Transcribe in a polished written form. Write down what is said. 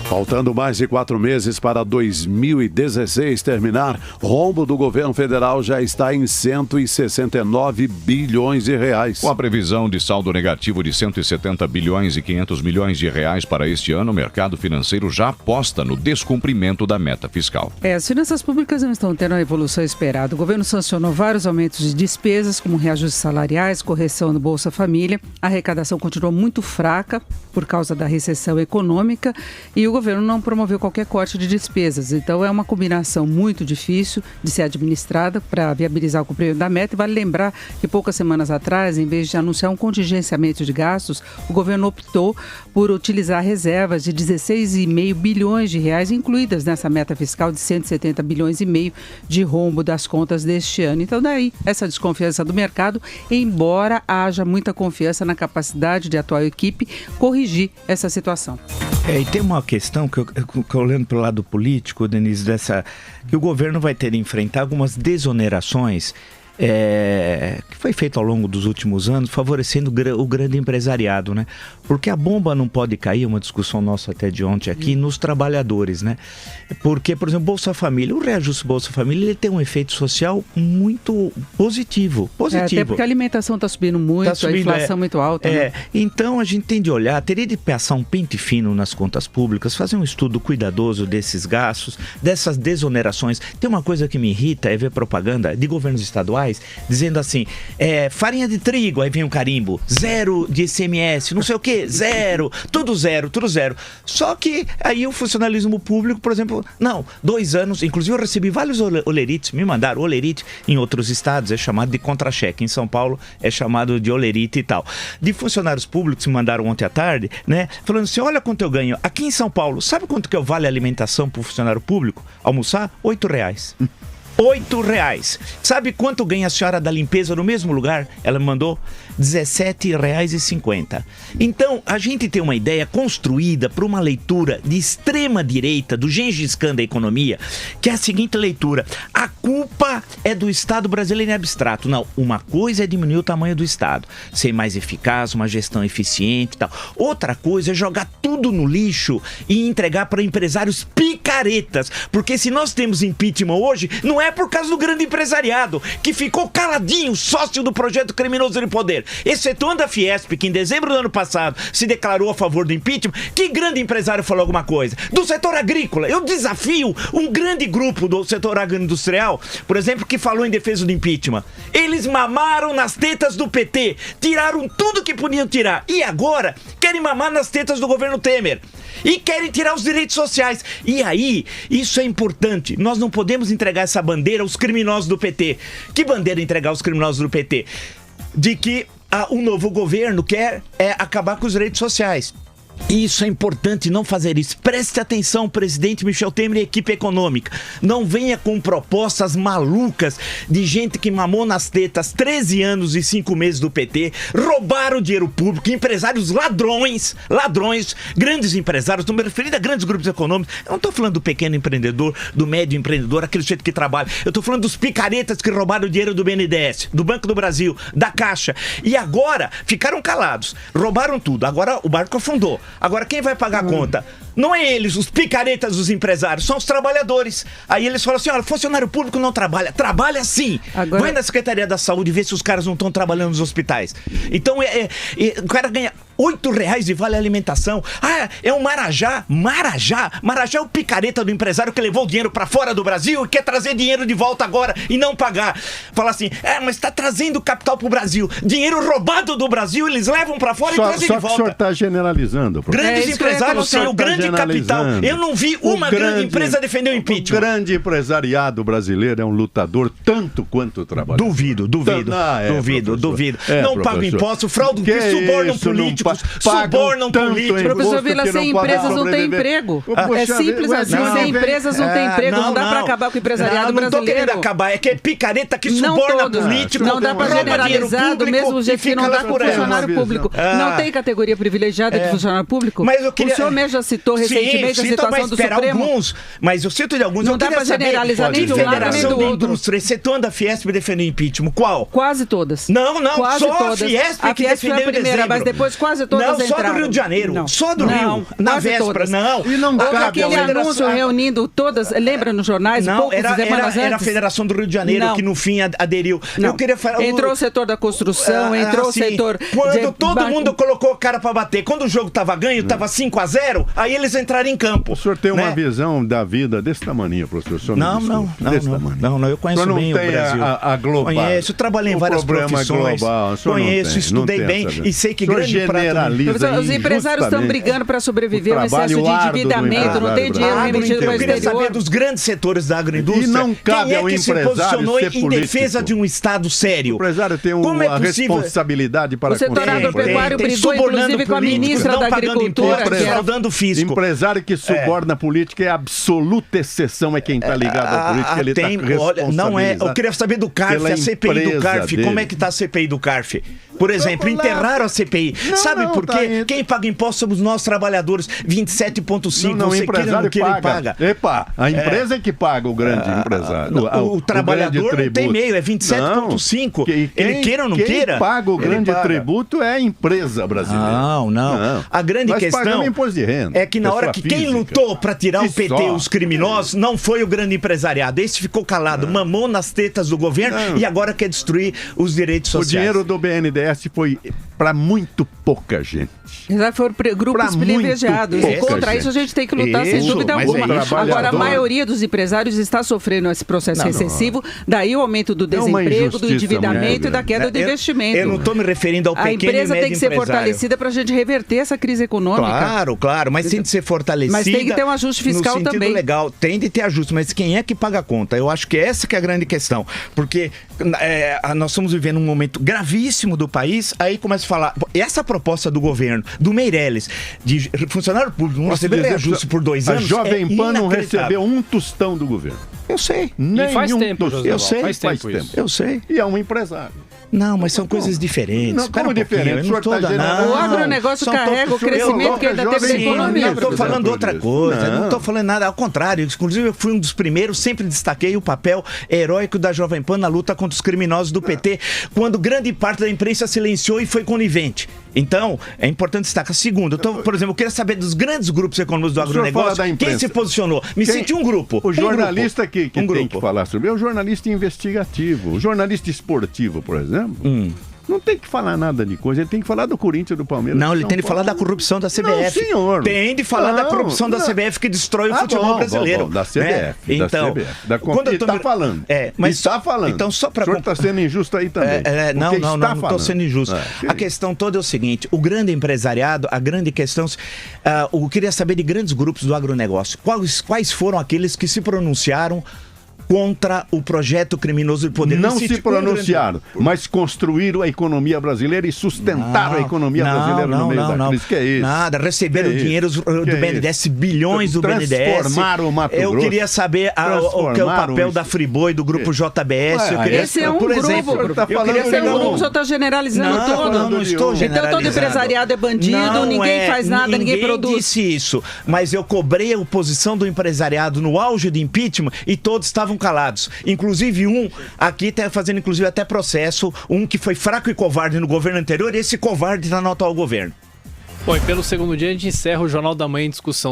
Faltando mais de 4 meses para 2016 terminar, rombo do governo federal já está em 169 bilhões de reais. Com a previsão de saldo negativo de 170 bilhões e 500 milhões de reais para este ano, o mercado financeiro já aposta no descumprimento da meta fiscal. As finanças públicas não estão tendo a evolução esperada. O governo sancionou vários aumentos de despesas, como reajustes salariais, correção do Bolsa Família. A arrecadação continuou muito fraca por causa da recessão econômica e o governo não promoveu qualquer corte de despesas. Então é uma combinação muito difícil de ser administrada para viabilizar o cumprimento da meta. E vale lembrar que poucas semanas atrás, em vez de anunciar um contingenciamento de gastos, o governo optou por utilizar reservas de 16,5 bilhões de reais incluídas nessa meta fiscal de 170 bilhões e meio de rombo das contas deste ano. Então daí essa desconfiança do mercado, embora haja muita confiança na capacidade de atual equipe corrigir essa situação. E tem uma questão que eu olhando pelo lado político, Denise, que o governo vai ter de enfrentar algumas desonerações que foi feito ao longo dos últimos anos, favorecendo o grande empresariado, né? Porque a bomba não pode cair, uma discussão nossa até de ontem aqui, nos trabalhadores, né? Porque, por exemplo, Bolsa Família, o reajuste Bolsa Família, ele tem um efeito social muito positivo. Até porque a alimentação está subindo muito, a inflação muito alta. Né? Então a gente tem de olhar, teria de passar um pente fino nas contas públicas, fazer um estudo cuidadoso desses gastos, dessas desonerações. Tem uma coisa que me irrita, é ver propaganda de governos estaduais dizendo assim, farinha de trigo, aí vem um carimbo, 0 de ICMS, não sei o que, 0, tudo zero. Só que aí o funcionalismo público, por exemplo, 2 anos, inclusive eu recebi vários olerites, me mandaram olerite em outros estados, é chamado de contra-cheque, em São Paulo é chamado de olerite e tal. De funcionários públicos me mandaram ontem à tarde, né, falando assim, olha quanto eu ganho aqui em São Paulo, sabe quanto que vale a alimentação para o funcionário público? Almoçar? R$8. R$8. Sabe quanto ganha a senhora da limpeza no mesmo lugar? Ela me mandou R$17,50. Então, a gente tem uma ideia construída por uma leitura de extrema direita do Gengis Khan da economia, que é a seguinte leitura: a culpa é do Estado brasileiro em abstrato. Não, uma coisa é diminuir o tamanho do Estado, ser mais eficaz, uma gestão eficiente e tal. Outra coisa é jogar tudo no lixo e entregar para empresários picaretas, porque se nós temos impeachment hoje, não é por causa do grande empresariado, que ficou caladinho, sócio do projeto criminoso de poder. Excetuando a Fiesp, que em dezembro do ano passado se declarou a favor do impeachment, que grande empresário falou alguma coisa? Do setor agrícola. Eu desafio um grande grupo do setor agroindustrial, por exemplo, que falou em defesa do impeachment. Eles mamaram nas tetas do PT, tiraram tudo que podiam tirar, e agora querem mamar nas tetas do governo Temer. E querem tirar os direitos sociais. E aí, isso é importante. Nós não podemos entregar essa bandeira aos criminosos do PT. Que bandeira entregar aos criminosos do PT? De que o novo governo quer acabar com os direitos sociais. Isso é importante, não fazer isso. Preste atenção, presidente Michel Temer e equipe econômica. Não venha com propostas malucas de gente que mamou nas tetas 13 anos e 5 meses do PT, roubaram o dinheiro público, empresários ladrões, grandes empresários, estou me referindo a grandes grupos econômicos. Eu não estou falando do pequeno empreendedor, do médio empreendedor, aquele sujeito que trabalha. Eu estou falando dos picaretas que roubaram o dinheiro do BNDES, do Banco do Brasil, da Caixa. E agora ficaram calados, roubaram tudo. Agora o barco afundou. Agora quem vai pagar a conta? Não é eles, os picaretas dos empresários, são os trabalhadores. Aí eles falam assim, olha, funcionário público não trabalha. Trabalha sim. Agora... Vai na Secretaria da Saúde ver se os caras não estão trabalhando nos hospitais. Então o cara ganha R$8 de vale alimentação. É um Marajá. Marajá é o picareta do empresário que levou o dinheiro pra fora do Brasil e quer trazer dinheiro de volta agora e não pagar. Fala assim, mas tá trazendo capital pro Brasil. Dinheiro roubado do Brasil, eles levam pra fora e trazem de volta. Só que o senhor tá generalizando. Grandes empresários têm o grande capital. Eu não vi uma grande empresa defender o impeachment. O grande empresariado brasileiro é um lutador tanto quanto o trabalhador. Duvido. Não paga imposto, fraude, subornam políticos, subornam políticos. Professor Vila, sem empresas não tem emprego. É simples assim, sem empresas não tem emprego. Não dá pra acabar com o empresariado brasileiro. Não tô querendo acabar, é que é picareta que suborna político. Não dá pra generalizar do mesmo jeito que não dá com o funcionário público. Não tem categoria privilegiada de funcionário público? O senhor mesmo já citou recentemente a situação do Supremo. Mas eu cito de alguns. Não dá pra generalizar nem de um lado nem do outro. Excetuando a Fiesp defendendo impeachment. Qual? Quase todas. Não, quase só todas. A Fiesp foi a primeira, mas depois quase quase todas Não, entraram. só do Rio de Janeiro. Não. Só do Não, Rio. Na quase véspera, todas. não. E não Houve cabe aquele ao anúncio reunindo todas, lembra nos jornais, Não, poucas semanas era a antes? Federação do Rio de Janeiro Não. que no fim aderiu. Não. Eu queria falar. Entrou o setor da construção, entrou assim, o setor... Quando todo mundo colocou a cara pra bater, quando o jogo tava ganho, tava 5-0, aí eles entraram em campo. O senhor tem uma né? visão da vida desse tamaninho, professor? O senhor me desculpe. Não, eu conheço O senhor não bem tem o Brasil. a global. Conheço, trabalhei em O várias problema profissões. global, o senhor não Conheço, tem, estudei não tem bem essa e sei que o senhor grande generaliza Os empresários estão injustamente brigando para sobreviver, o o excesso de trabalho árduo do endividamento, não tem empresário dinheiro brasileiro. remetido para o Eu queria saber exterior. dos grandes setores da agroindústria. E não cabe quem é ao que se empresário posicionou ser em político. defesa de um Estado sério? O empresário tem Como é a possível? responsabilidade para O setor construir uma agropecuário empresa. brigou, subornando inclusive, com a políticos, ministra não da pagando Agricultura, impostos, que era- fraudando o fisco. Empresário que suborna a política é absoluta exceção, é quem está ligado à política, ele está olha, não é. Eu queria saber do CARF, pela a CPI do empresa CARF. Como dele. é que tá a CPI do CARF? Por exemplo, Vamos lá. enterraram a CPI. Não, Sabe não, por tá quê? indo. Quem paga imposto somos nós, trabalhadores. 27,5%. Não, o Você queira ou não empresário queira, ele paga. paga. Epa, a empresa é que paga o grande empresário. O trabalhador grande não tem tributo. meio, é 27,5%. Não, Ele queira ou não quem queira, paga o ele grande paga. tributo é a empresa brasileira. Não. A grande Nós questão pagamos imposto de renda, é que na hora que pessoa quem física. lutou pra tirar E o PT, só. os criminosos, não foi o grande empresariado. Esse ficou calado, mamou nas tetas do governo Não. e agora quer destruir os direitos O sociais. dinheiro do BNDES foi para muito pouca gente. Já foram grupos Pra muito privilegiados. E pouca contra gente. isso a gente tem que lutar sem Isso, dúvida mas alguma. é isso. Agora, a Trabalhador. maioria dos empresários está sofrendo esse processo recessivo, daí o aumento do É uma desemprego, do injustiça endividamento muito e da queda do Eu- investimento. Eu não estou me referindo ao A pequeno empresa e médio tem que ser empresário. fortalecida para a gente reverter essa crise econômica. Claro, mas tem de ser fortalecida. Mas tem que ter um ajuste fiscal no sentido também. legal, tem de ter ajuste, mas quem é que paga a conta? Eu acho que essa que é a grande questão, porque nós estamos vivendo um momento gravíssimo do país, aí começa a falar, essa proposta do governo, do Meirelles, de funcionário público não receber reajuste por 2 anos, A Jovem Pan não inacreditável. recebeu um tostão do governo. Eu sei, Nenhum faz tempo, tostão. José eu sei, Faz tempo isso. eu sei. E é um empresário. Não, mas são coisas diferentes. Não, Espera como um pouquinho, diferente? eu O não senhor estou tá danado. generalizando. O agronegócio São carrega o crescimento que ainda teve da Sim, economia. não estou falando outra coisa, não Não. estou falando nada, ao contrário, inclusive eu fui um dos primeiros, sempre destaquei o papel heróico da Jovem Pan na luta contra os criminosos do PT, quando grande parte da imprensa silenciou e foi conivente. Então, é importante destacar. Segundo, por exemplo, eu queria saber dos grandes grupos econômicos do O senhor fala agronegócio, da imprensa. quem se posicionou? Cite um grupo. O jornalista que tem grupo. que falar sobre é o jornalista investigativo. O jornalista esportivo, por exemplo, não tem que falar nada de coisa. Ele tem que falar do Corinthians, do Palmeiras. Não, do ele São tem de falar Paulo. da corrupção da CBF. Não, senhor. Tem de falar da Não, corrupção da não. CBF que destrói o futebol bom, brasileiro. bom, da CBF. né? Então, quando ele está falando. mas está falando. Então, só para O senhor está sendo injusto aí também. não Porque está estou falando. sendo injusto. Que A questão toda é o seguinte: o grande empresariado, a grande questão. Eu queria saber de grandes grupos do agronegócio. Quais foram aqueles que se pronunciaram contra o projeto criminoso de poder? Não se pronunciaram, mas construíram a economia brasileira e sustentaram a economia brasileira no meio da crise. Que é isso? Nada, receberam Que é dinheiro isso? do Que é BNDES, bilhões do BNDES. Transformaram o Mato Eu Grosso. queria saber o que é o papel Transformaram da Friboi, do grupo JBS. Eu Ué, queria, Esse é um por grupo. exemplo, tá eu falando queria Esse é pegar um grupo, só está generalizando todo. não estou Então, generalizando. todo empresariado é bandido, Não ninguém faz nada, ninguém produz. disse isso, mas eu cobrei a oposição do empresariado no auge do impeachment e todos estavam calados. Inclusive aqui está fazendo inclusive até processo, que foi fraco e covarde no governo anterior e esse covarde está no atual governo. Bom, e pelo segundo dia a gente encerra o Jornal da Manhã em discussão